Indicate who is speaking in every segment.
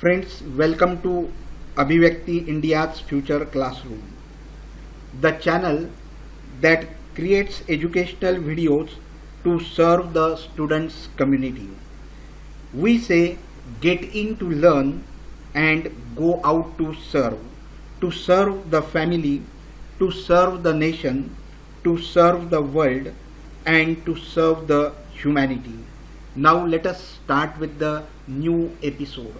Speaker 1: Friends, welcome to Abhivakti India's Future Classroom, the channel that creates educational videos to serve the students' community. We say get in to learn and go out to serve the family, to serve the nation, to serve the world, and to serve the humanity. Now let us start with the new episode.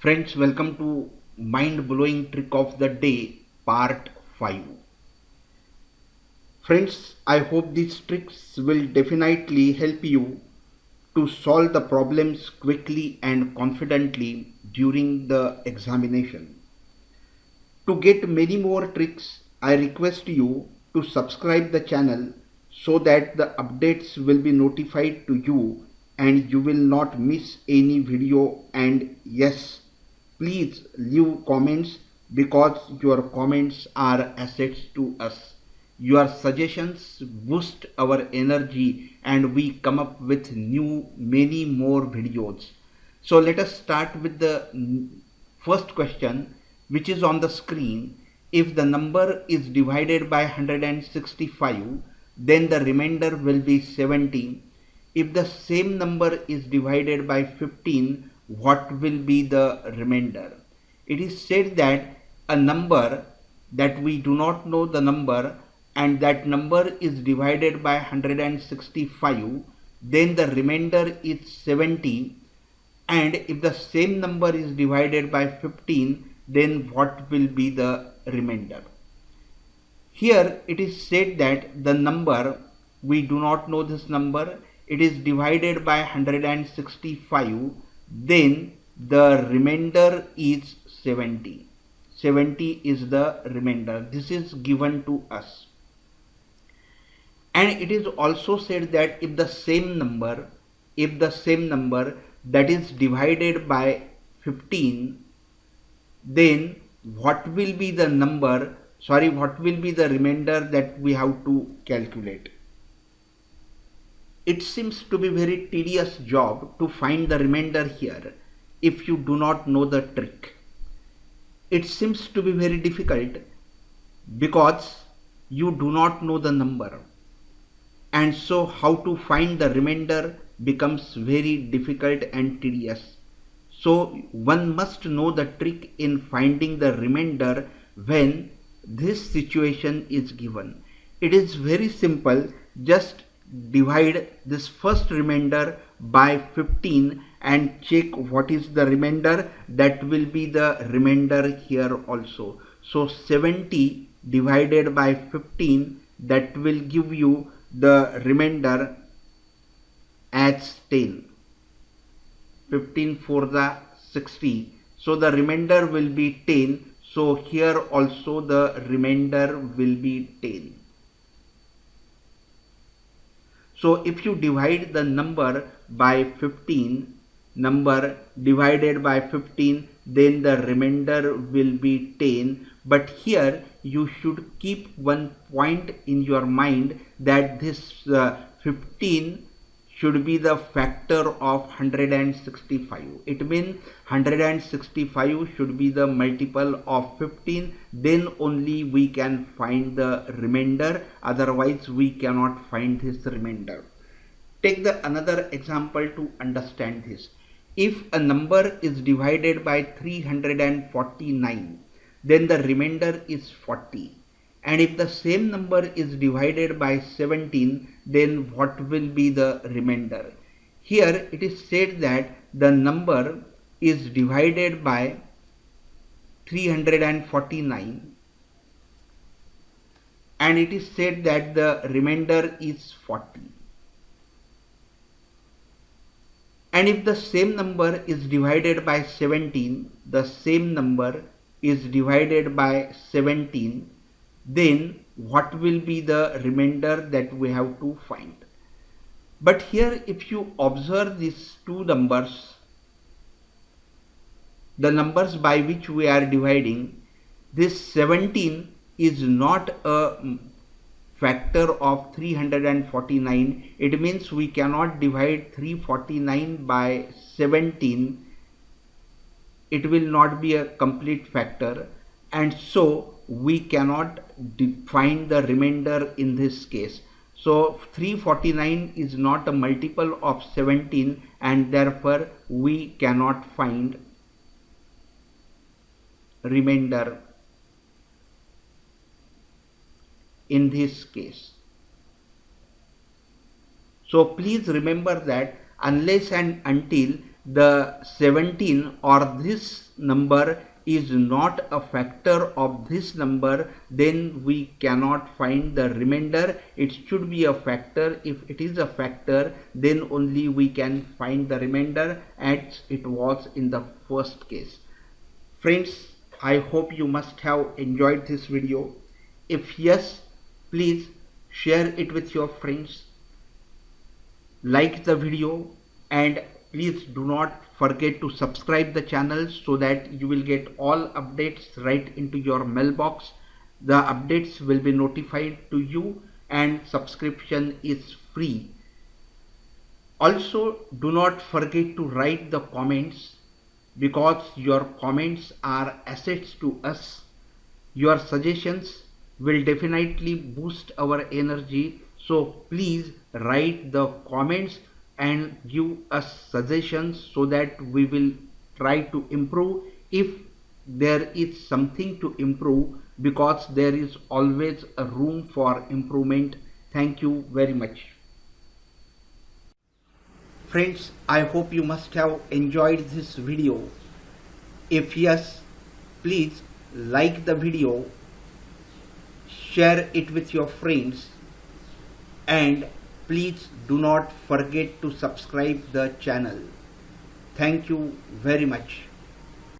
Speaker 1: Friends, welcome to mind-blowing trick of the day part 5. Friends, I hope these tricks will definitely help you to solve the problems quickly and confidently during the examination. To get many more tricks, I request you to subscribe the channel so that the updates will be notified to you and you will not miss any video. And yes, please leave comments because your comments are assets to us. Your suggestions boost our energy and we come up with many more videos. So let us start with the first question, which is on the screen. If the number is divided by 165, then the remainder will be 70. If the same number is divided by 15, what will be the remainder? It is said that a number that we do not know the number and that number is divided by 165, then the remainder is 70. And if the same number is divided by 15, then what will be the remainder? Here it is said that the number, we do not know this number, it is divided by 165, then the remainder is 70. 70 is the remainder. This is given to us. And it is also said that if the same number that is divided by 15, then what will be the remainder that we have to calculate? It seems to be very tedious job to find the remainder here if you do not know the trick. It seems to be very difficult because you do not know the number, and so how to find the remainder becomes very difficult and tedious. So one must know the trick in finding the remainder when this situation is given. It is very simple. Just divide this first remainder by 15 and check what is the remainder. That will be the remainder here also. So 70 divided by 15, that will give you the remainder as 10. 15 for the 60. So the remainder will be 10. So here also the remainder will be 10. So if you divide the number by 15, number divided by 15, then the remainder will be 10. But here you should keep one point in your mind that this 15 should be the factor of 165. It means 165 should be the multiple of 15. Then only we can find the remainder. Otherwise we cannot find this remainder. Take the another example to understand this. If a number is divided by 349, then the remainder is 40. And if the same number is divided by 17, then what will be the remainder? Here it is said that the number is divided by 349 and it is said that the remainder is 40. And if the same number is divided by 17, the same number is divided by 17, then what will be the remainder that we have to find? But here if you observe these two numbers, the numbers by which we are dividing, this 17 is not a factor of 349, it means we cannot divide 349 by 17. It will not be a complete factor, and so we cannot find the remainder in this case. So 349 is not a multiple of 17, and therefore we cannot find remainder in this case. So please remember that unless and until the 17 or this number is not a factor of this number, then we cannot find the remainder. It should be a factor. If it is a factor, then only we can find the remainder, as it was in the first case. Friends, I hope you must have enjoyed this video. If yes, please share it with your friends, like the video, and please do not forget to subscribe the channel so that you will get all updates right into your mailbox. The updates will be notified to you, and subscription is free. Also, do not forget to write the comments, because your comments are assets to us. Your suggestions will definitely boost our energy, so please write the comments and give us suggestions so that we will try to improve if there is something to improve, because there is always a room for improvement. Thank you very much. Friends, I hope you must have enjoyed this video. If yes, please like the video, share it with your friends, and please do not forget to subscribe the channel. Thank you very much.